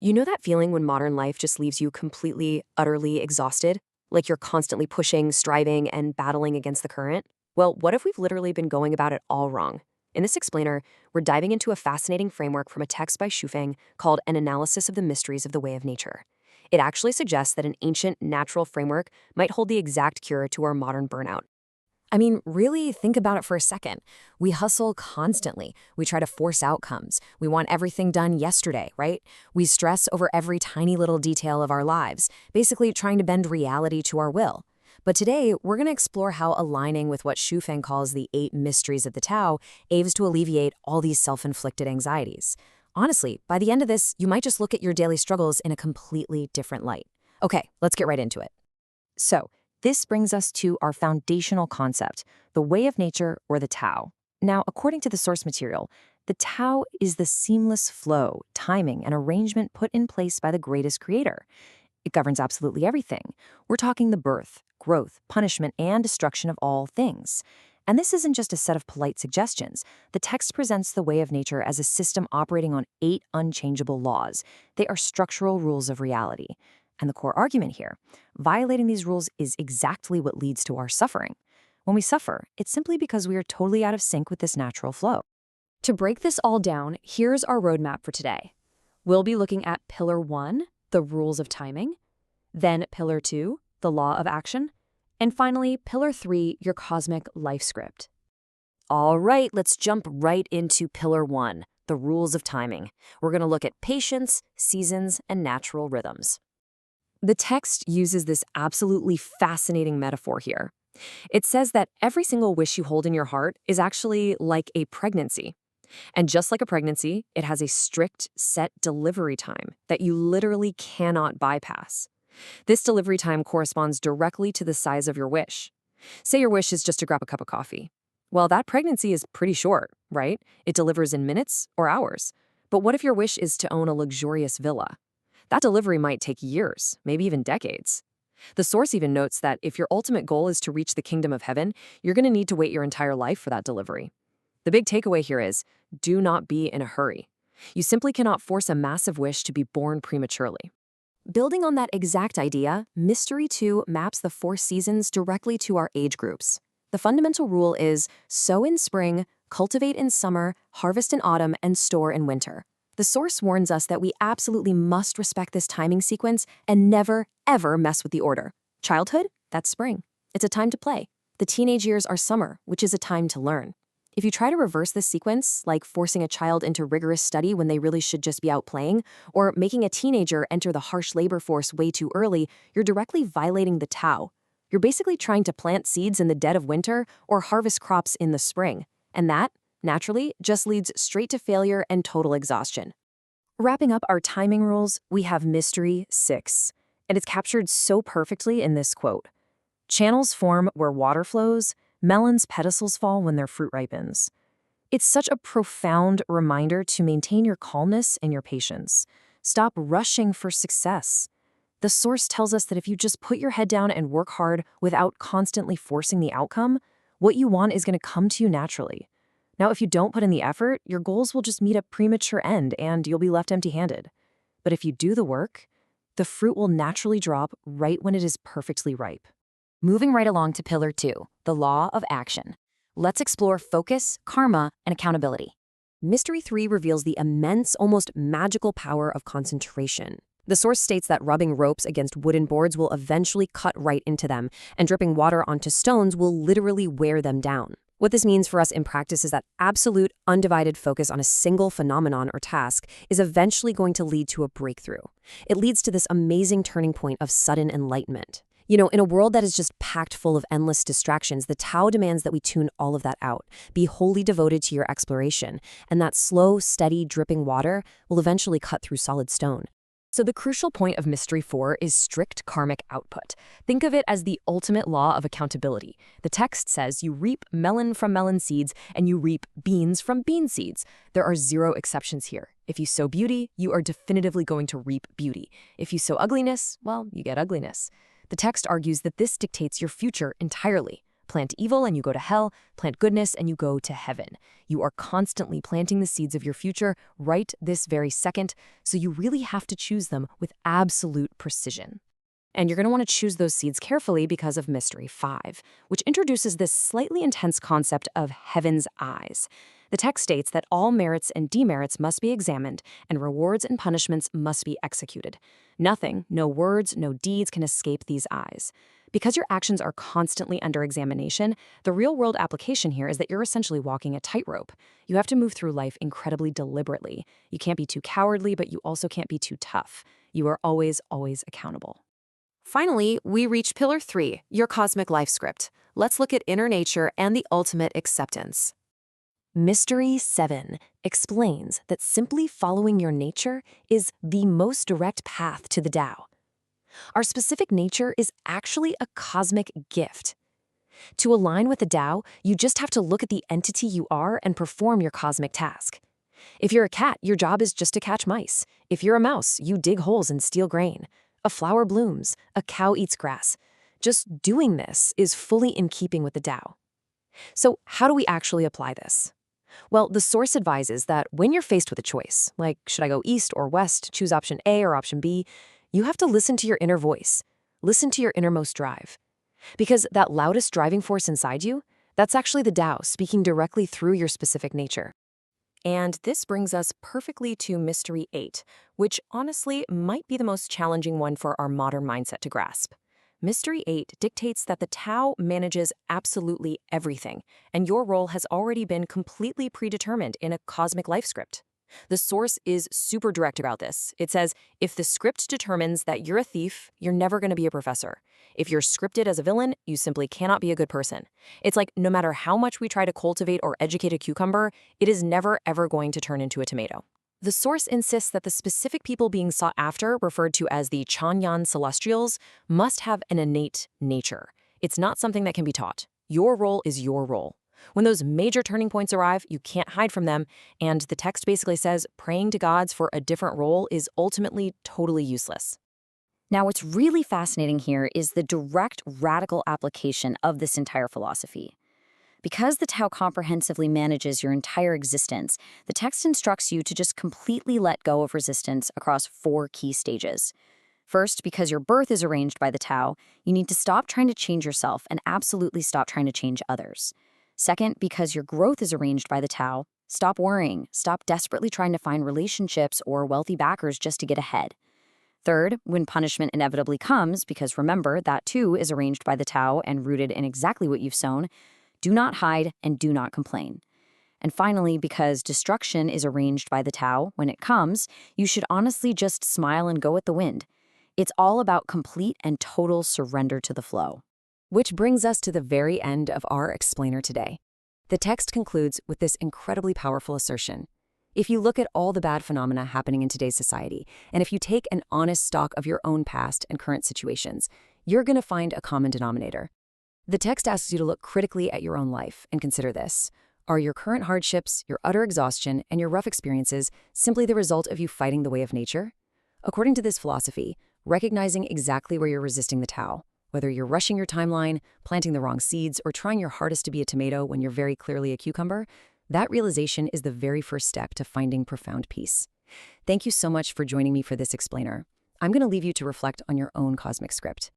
You know that feeling when modern life just leaves you completely, utterly exhausted? Like you're constantly pushing, striving, and battling against the current? Well, what if we've literally been going about it all wrong? In this explainer, we're diving into a fascinating framework from a text by Shufeng called An Analysis of the Mysteries of the Way of Nature. It actually suggests that an ancient, natural framework might hold the exact cure to our modern burnout. I mean, really think about it for a second. We hustle constantly. We try to force outcomes. We want everything done yesterday, right? We stress over every tiny little detail of our lives, basically trying to bend reality to our will. But today, we're going to explore how aligning with what Shufeng calls the 8 mysteries of the Tao aims to alleviate all these self-inflicted anxieties. Honestly, by the end of this, you might just look at your daily struggles in a completely different light. Okay, let's get right into it. So, this brings us to our foundational concept, the way of nature, or the Tao. Now, according to the source material, the Tao is the seamless flow, timing, and arrangement put in place by the greatest creator. It governs absolutely everything. We're talking the birth, growth, punishment, and destruction of all things. And this isn't just a set of polite suggestions. The text presents the way of nature as a system operating on 8 unchangeable laws. They are structural rules of reality. And the core argument here, violating these rules is exactly what leads to our suffering. When we suffer, it's simply because we are totally out of sync with this natural flow. To break this all down, here's our roadmap for today. We'll be looking at Pillar 1, the rules of timing, then Pillar 2, the law of action, and finally, Pillar 3, your cosmic life script. All right, let's jump right into Pillar 1, the rules of timing. We're going to look at patience, seasons, and natural rhythms. The text uses this absolutely fascinating metaphor here. It says that every single wish you hold in your heart is actually like a pregnancy. And just like a pregnancy, it has a strict, set delivery time that you literally cannot bypass. This delivery time corresponds directly to the size of your wish. Say your wish is just to grab a cup of coffee. Well, that pregnancy is pretty short, right? It delivers in minutes or hours. But what if your wish is to own a luxurious villa? That delivery might take years, maybe even decades. The source even notes that if your ultimate goal is to reach the kingdom of heaven, you're going to need to wait your entire life for that delivery. The big takeaway here is, do not be in a hurry. You simply cannot force a massive wish to be born prematurely. Building on that exact idea, Mystery 2 maps the 4 seasons directly to our age groups. The fundamental rule is sow in spring, cultivate in summer, harvest in autumn, and store in winter. The source warns us that we absolutely must respect this timing sequence and never, ever mess with the order. Childhood? That's spring. It's a time to play. The teenage years are summer, which is a time to learn. If you try to reverse this sequence, like forcing a child into rigorous study when they really should just be out playing, or making a teenager enter the harsh labor force way too early, you're directly violating the Tao. You're basically trying to plant seeds in the dead of winter or harvest crops in the spring. And that, naturally, just leads straight to failure and total exhaustion. Wrapping up our timing rules, we have Mystery 6, and it's captured so perfectly in this quote. Channels form where water flows, melons' pedicels fall when their fruit ripens. It's such a profound reminder to maintain your calmness and your patience. Stop rushing for success. The source tells us that if you just put your head down and work hard without constantly forcing the outcome, what you want is going to come to you naturally. Now, if you don't put in the effort, your goals will just meet a premature end and you'll be left empty-handed. But if you do the work, the fruit will naturally drop right when it is perfectly ripe. Moving right along to Pillar 2, the law of action. Let's explore focus, karma, and accountability. Mystery 3 reveals the immense, almost magical power of concentration. The source states that rubbing ropes against wooden boards will eventually cut right into them, and dripping water onto stones will literally wear them down. What this means for us in practice is that absolute, undivided focus on a single phenomenon or task is eventually going to lead to a breakthrough. It leads to this amazing turning point of sudden enlightenment. You know, in a world that is just packed full of endless distractions, the Tao demands that we tune all of that out, be wholly devoted to your exploration, and that slow, steady, dripping water will eventually cut through solid stone. So the crucial point of Mystery 4 is strict karmic output. Think of it as the ultimate law of accountability. The text says you reap melon from melon seeds and you reap beans from bean seeds. There are 0 exceptions here. If you sow beauty, you are definitively going to reap beauty. If you sow ugliness, well, you get ugliness. The text argues that this dictates your future entirely. Plant evil and you go to hell, plant goodness and you go to heaven. You are constantly planting the seeds of your future right this very second, so you really have to choose them with absolute precision. And you're going to want to choose those seeds carefully because of Mystery 5, which introduces this slightly intense concept of heaven's eyes. The text states that all merits and demerits must be examined, and rewards and punishments must be executed. Nothing, no words, no deeds can escape these eyes. Because your actions are constantly under examination, the real-world application here is that you're essentially walking a tightrope. You have to move through life incredibly deliberately. You can't be too cowardly, but you also can't be too tough. You are always, always accountable. Finally, we reach Pillar 3, your cosmic life script. Let's look at inner nature and the ultimate acceptance. Mystery 7 explains that simply following your nature is the most direct path to the Tao. Our specific nature is actually a cosmic gift. To align with the Tao, you just have to look at the entity you are and perform your cosmic task. If you're a cat, your job is just to catch mice. If you're a mouse, you dig holes and steal grain. A flower blooms, a cow eats grass. Just doing this is fully in keeping with the Tao. So how do we actually apply this? Well, the source advises that when you're faced with a choice, like should I go east or west, choose option A or option B, you have to listen to your inner voice. Listen to your innermost drive. Because that loudest driving force inside you, that's actually the Tao speaking directly through your specific nature. And this brings us perfectly to Mystery 8, which honestly might be the most challenging one for our modern mindset to grasp. Mystery 8 dictates that the Tao manages absolutely everything, and your role has already been completely predetermined in a cosmic life script. The source is super direct about this. It says, if the script determines that you're a thief, you're never going to be a professor. If you're scripted as a villain, you simply cannot be a good person. It's like no matter how much we try to cultivate or educate a cucumber, it is never ever going to turn into a tomato. The source insists that the specific people being sought after, referred to as the Lifechanyuan celestials, must have an innate nature. It's not something that can be taught. Your role is your role. When those major turning points arrive, you can't hide from them, and the text basically says praying to gods for a different role is ultimately totally useless. Now, what's really fascinating here is the direct, radical application of this entire philosophy. Because the Tao comprehensively manages your entire existence, the text instructs you to just completely let go of resistance across 4 key stages. First, because your birth is arranged by the Tao, you need to stop trying to change yourself and absolutely stop trying to change others. Second, because your growth is arranged by the Tao, stop worrying, stop desperately trying to find relationships or wealthy backers just to get ahead. Third, when punishment inevitably comes, because remember, that too is arranged by the Tao and rooted in exactly what you've sown, do not hide and do not complain. And finally, because destruction is arranged by the Tao, when it comes, you should honestly just smile and go with the wind. It's all about complete and total surrender to the flow. Which brings us to the very end of our explainer today. The text concludes with this incredibly powerful assertion. If you look at all the bad phenomena happening in today's society, and if you take an honest stock of your own past and current situations, you're going to find a common denominator. The text asks you to look critically at your own life and consider this. Are your current hardships, your utter exhaustion, and your rough experiences simply the result of you fighting the way of nature? According to this philosophy, recognizing exactly where you're resisting the Tao, whether you're rushing your timeline, planting the wrong seeds, or trying your hardest to be a tomato when you're very clearly a cucumber, that realization is the very first step to finding profound peace. Thank you so much for joining me for this explainer. I'm going to leave you to reflect on your own cosmic script.